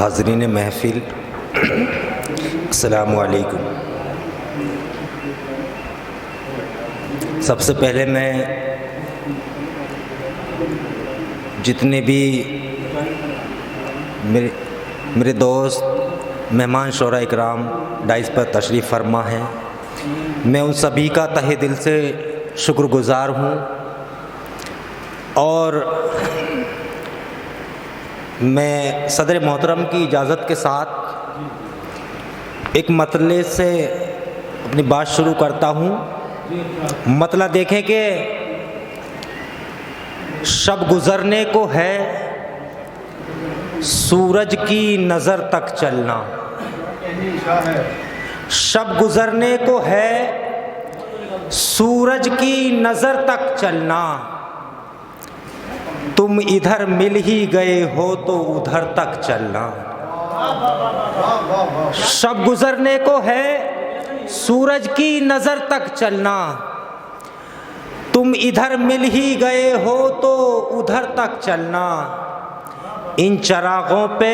हाज़रीन महफ़िल, अस्सलामु अलैकुम। सबसे पहले मैं जितने भी मेरे दोस्त मेहमान शोरा इकराम डाइस पर तशरीफ़ फरमा हैं, मैं उन सभी का तहे दिल से शुक्रगुज़ार हूँ। और मैं सदर मोहतरम की इजाज़त के साथ एक मतले से अपनी बात शुरू करता हूँ। मतला देखें कि शब गुज़रने को है सूरज की नज़र तक चलना, शब गुज़रने को है सूरज की नज़र तक चलना, तुम इधर मिल ही गए हो तो उधर तक चलना। शब गुज़रने को है सूरज की नज़र तक चलना, तुम इधर मिल ही गए हो तो उधर तक चलना। इन चरागों पे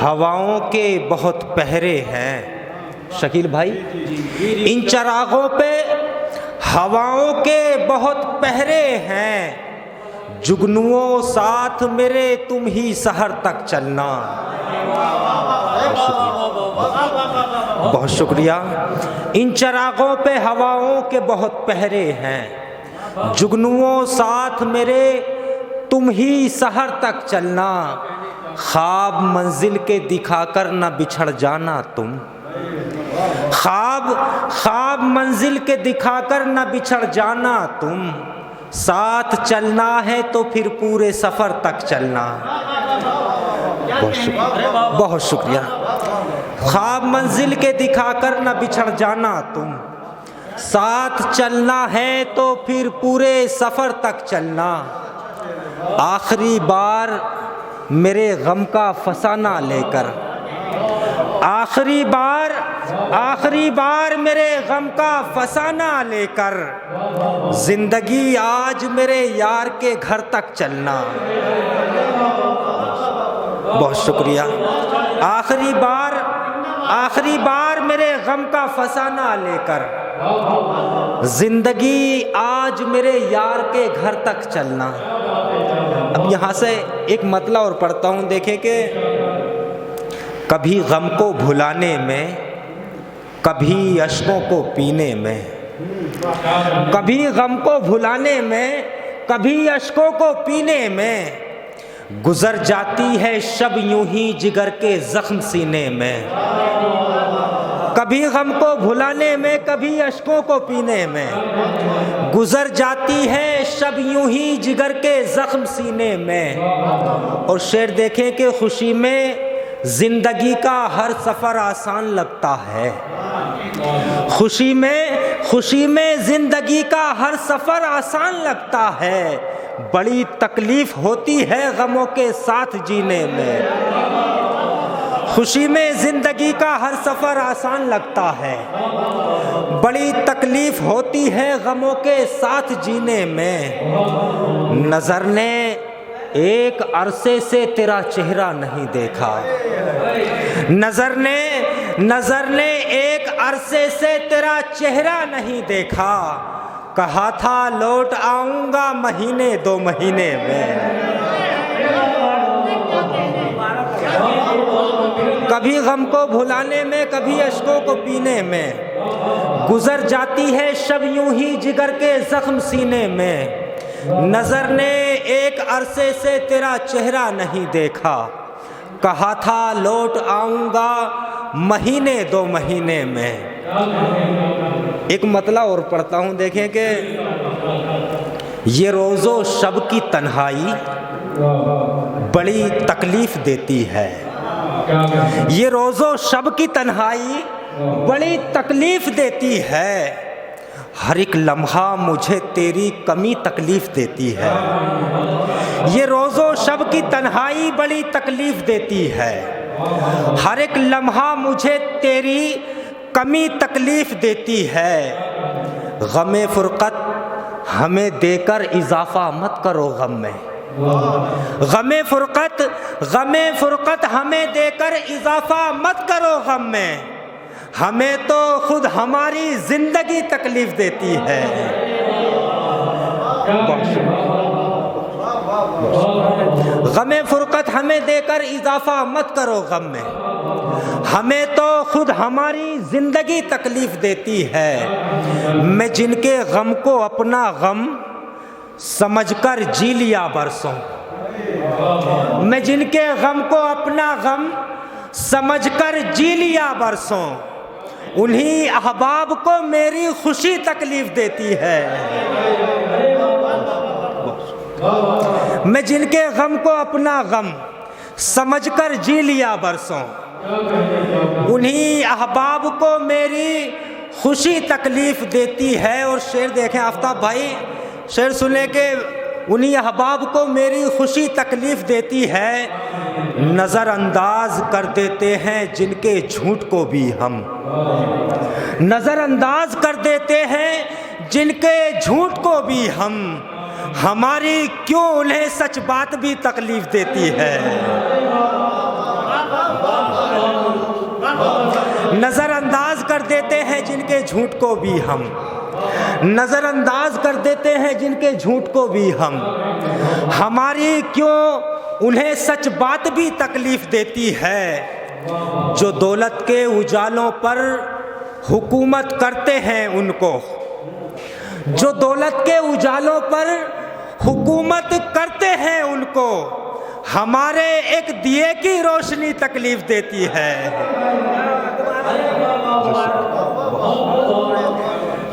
हवाओं के बहुत पहरे हैं। शकील भाई, इन चरागों पे हवाओं के बहुत पहरे हैं, जुगनुओं साथ मेरे तुम ही शहर तक चलना। बहुत शुक्रिया। इन चरागों पे हवाओं के बहुत पहरे हैं, जुगनुओं साथ मेरे तुम ही शहर तक चलना। ख्वाब मंजिल के दिखाकर न बिछड़ जाना तुम, ख्वाब मंजिल के दिखाकर न बिछड़ जाना तुम। साथ चलना है तो फिर पूरे सफ़र तक चलना। बहुत शुक्रिया। ख्वाब मंजिल के दिखाकर न बिछड़ जाना तुम, साथ चलना है तो फिर पूरे सफ़र तक चलना। आखिरी बार मेरे गम का फसाना लेकर, आखिरी बार मेरे गम का फसाना लेकर, जिंदगी आज मेरे यार के घर तक चलना। बहुत शुक्रिया। आखिरी बार मेरे गम का फसाना लेकर, जिंदगी आज मेरे यार के घर तक चलना। अब यहाँ से एक मतला और पढ़ता हूँ। देखें कि कभी गम को भुलाने में, कभी अश्कों को पीने में, कभी गम को भुलाने में, कभी अश्कों को पीने में, गुजर जाती है शब यूं ही जिगर के जख्म सीने में। कभी गम को भुलाने में, कभी अश्कों को पीने में, गुजर जाती है शब यूं ही जिगर के जख्म सीने में। और शेर देखें कि खुशी में जिंदगी का हर सफ़र आसान लगता है, खुशी में जिंदगी का हर सफ़र आसान लगता है। बड़ी तकलीफ होती है गमों के साथ जीने में, खुशी में जिंदगी का हर सफ़र आसान लगता है। बड़ी तकलीफ होती है गमों के साथ जीने में। नज़र ने एक अरसे से तेरा चेहरा नहीं देखा, नज़र ने एक अरसे से तेरा चेहरा नहीं देखा। कहा था लौट आऊँगा महीने दो महीने में। कभी गम को भुलाने में, कभी अश्कों को पीने में, गुजर जाती है शब यूं ही जिगर के जख्म सीने में। नज़र ने एक अरसे से तेरा चेहरा नहीं देखा, कहा था लौट आऊँगा महीने दो महीने में। एक मतला और पढ़ता हूँ। देखें कि ये रोज़ो शब की तन्हाई बड़ी तकलीफ़ देती है, ये रोज़ो शब की तन्हाई बड़ी तकलीफ़ देती है। हर एक लम्हा मुझे तेरी कमी तकलीफ़ देती है, ये रोज़ो शब की तन्हाई बड़ी तकलीफ़ देती है। हर एक लम्हा मुझे तेरी कमी तकलीफ़ देती है। गमे फ़ुरक़त हमें देकर इजाफ़ा मत करो गम में, गमे फुरकत हमें देकर इजाफा मत करो गम में, हमें तो खुद हमारी जिंदगी तकलीफ देती है। गमे फुरकत हमें देकर इजाफा मत करो गम में, हमें तो खुद हमारी जिंदगी तकलीफ देती है। मैं जिनके गम को अपना गम समझकर जी लिया बरसों, मैं जिनके गम को अपना गम समझकर जी लिया बरसों, उन्हीं अहबाब को मेरी खुशी तकलीफ देती है। मैं जिनके गम को अपना गम समझकर जी लिया बरसों, उन्हीं अहबाब को मेरी खुशी तकलीफ देती है। और शेर देखें आफ्ताब भाई, शेर सुने के उन्हीं अहबाब को मेरी खुशी तकलीफ देती है। नज़रअंदाज कर देते हैं जिनके झूठ को भी हम, नज़रअंदाज कर देते हैं जिनके झूठ को भी हम, हमारी क्यों उन्हें सच बात भी तकलीफ देती है। नज़रअंदाज कर देते हैं जिनके झूठ को भी हम, नज़रअंदाज कर देते हैं जिनके झूठ को भी हम, हमारी क्यों उन्हें सच बात भी तकलीफ देती है। जो दौलत के उजालों पर हुकूमत करते हैं उनको, जो दौलत के उजालों पर हुकूमत करते हैं उनको, हमारे एक दिए की रोशनी तकलीफ देती है।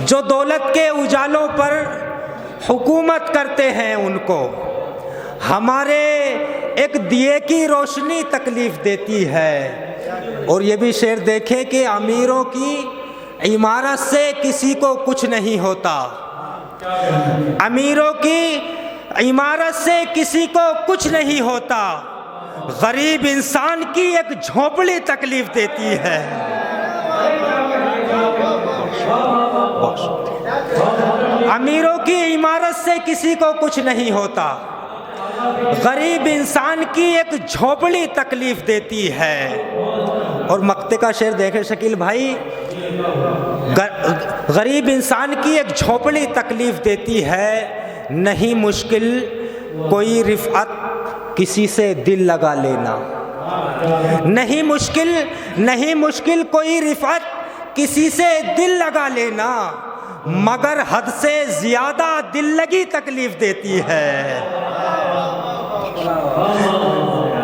जो दौलत के उजालों पर हुकूमत करते हैं उनको, हमारे एक दिए की रोशनी तकलीफ देती है। और ये भी शेर देखें कि अमीरों की इमारत से किसी को कुछ नहीं होता, अमीरों की इमारत से किसी को कुछ नहीं होता, गरीब इंसान की एक झोपड़ी तकलीफ देती है। अमीरों की इमारत से किसी को कुछ नहीं होता, गरीब इंसान की एक झोपड़ी तकलीफ देती है। और मक्ते का शेर देखें शकील भाई, गरीब इंसान की एक झोपड़ी तकलीफ देती है। नहीं मुश्किल कोई रिफ़अत किसी से दिल लगा लेना, नहीं मुश्किल कोई रिफ़अत किसी से दिल लगा लेना, मगर हद से ज़्यादा दिल लगी तकलीफ देती है।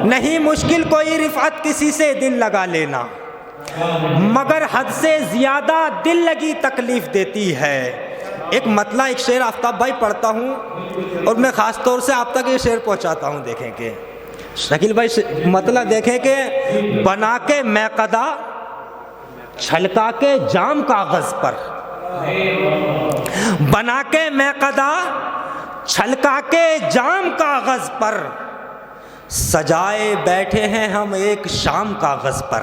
नहीं मुश्किल कोई रिफ़अत किसी से दिल लगा लेना, मगर हद से ज़्यादा दिल लगी तकलीफ देती है। एक मतला एक शेर आफ्ताब भाई पढ़ता हूँ और मैं ख़ास तौर से आप तक ये शेर पहुँचाता हूँ। देखें कि शकील भाई मतला देखें कि बना के मैक़दा छलका के जाम कागज़ पर, बना के मैक़दा छलका के जाम कागज़ पर, सजाए बैठे हैं हम एक शाम कागज़ पर।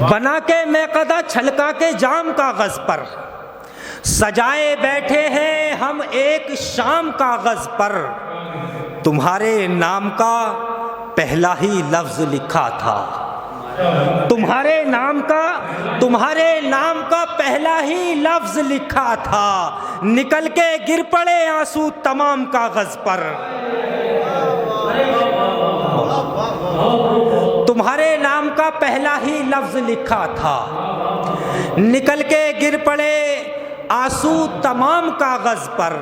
बना के मैक़दा छलका के जाम कागज़ पर, सजाए बैठे हैं हम एक शाम कागज़ पर। तुम्हारे नाम का पहला ही लफ्ज़ लिखा था, तुम्हारे नाम का पहला ही लफ्ज़ लिखा था, निकल के गिर पड़े आंसू तमाम कागज़ पर। तुम्हारे नाम का पहला ही लफ्ज़ लिखा था, निकल के गिर पड़े आंसू तमाम कागज़ पर।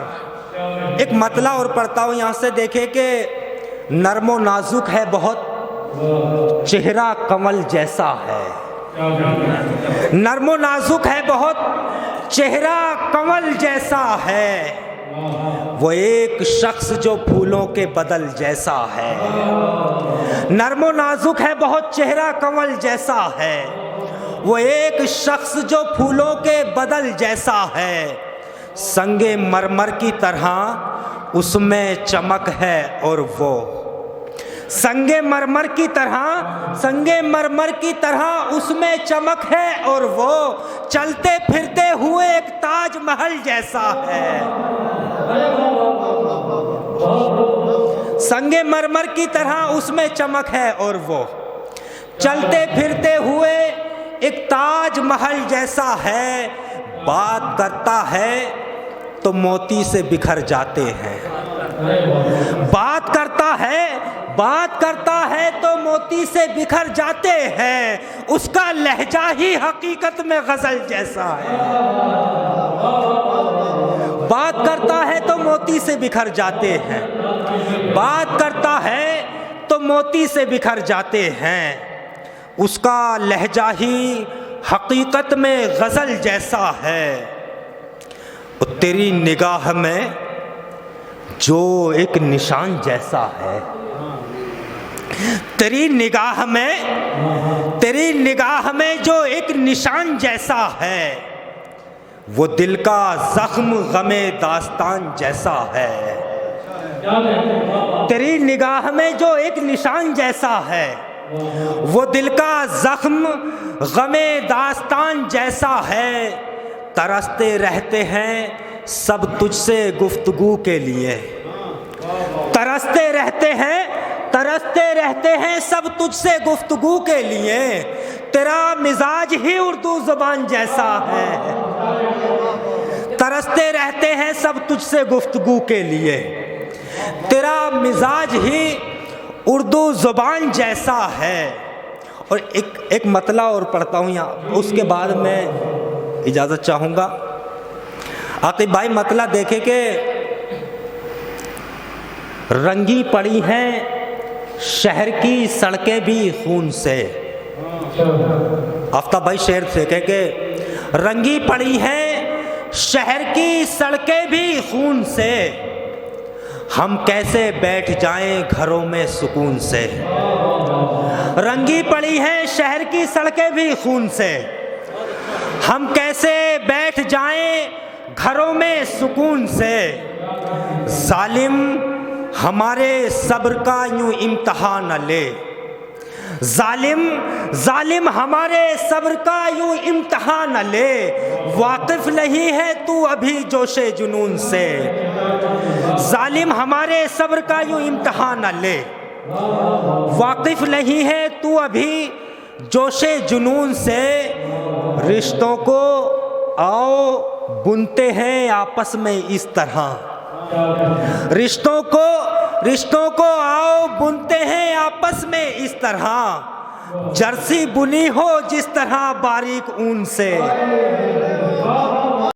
एक मतला और पढ़ता हूँ यहाँ से, देखे कि नर्मो नाजुक है बहुत, चेहरा कमल जैसा है। नर्मो नाजुक है बहुत, चेहरा कमल जैसा है। वो एक शख्स जो फूलों के बदल जैसा है। नर्मो नाजुक है बहुत, चेहरा कमल जैसा है। वो एक शख्स जो फूलों के बदल जैसा है। संगे मरमर की तरह उसमें चमक है, और वो संगे मरमर की तरह उसमें चमक है, और वो चलते फिरते हुए एक ताज महल जैसा है। संगे मरमर की तरह उसमें चमक है, और वो चलते फिरते हुए एक ताज महल जैसा है। बात करता है तो मोती से बिखर जाते हैं। बात करता है तो मोती से बिखर जाते हैं। उसका लहजा ही हकीकत में गजल जैसा है। बात करता है तो मोती से बिखर जाते हैं। बात करता है तो मोती से बिखर जाते हैं। उसका लहजा ही हकीकत में गजल जैसा है। तेरी निगाह में जो एक निशान जैसा है, तेरी निगाह में जो एक निशान जैसा है, वो दिल का जख्म गमे दास्तान जैसा है। तेरी निगाह में जो एक निशान जैसा है, वो दिल का जख्म गमे दास्तान जैसा है। तरसते रहते हैं सब तुझसे गुफ्तगू के लिए। तरसते रहते हैं सब तुझसे गुफ्तगू के लिए। तेरा मिजाज ही उर्दू ज़ुबान जैसा है। तरसते रहते हैं सब तुझसे गुफ्तगू के लिए। तेरा मिजाज ही उर्दू ज़ुबान जैसा है। और एक मतला और पढ़ता हूँ यहाँ, उसके बाद मैं इजाज़त चाहूँगा। आकिब भाई मतला देखे कि रंगी पड़ी हैं शहर की सड़कें भी खून से। आफ्ताब भाई शेर से कह के, रंगी पड़ी हैं शहर की सड़कें भी खून से, हम कैसे बैठ जाएं घरों में सुकून से। रंगी पड़ी हैं शहर की सड़कें भी खून से, हम कैसे बैठ जाएं घरों में सुकून से। जालिम हमारे सब्र का यूं इम्तिहान न ले। जालिम हमारे सब्र का यूं इम्तिहान न ले। वाकिफ नहीं है तू अभी जोशे जुनून से। जालिम हमारे सब्र का यूं इम्तिहान न ले। वाकिफ नहीं है तू अभी जोशे जुनून से। रिश्तों को आओ बुनते हैं आपस में इस तरह। रिश्तों को आओ बुनते हैं आपस में इस तरह। जर्सी बुनी हो जिस तरह बारीक ऊन से।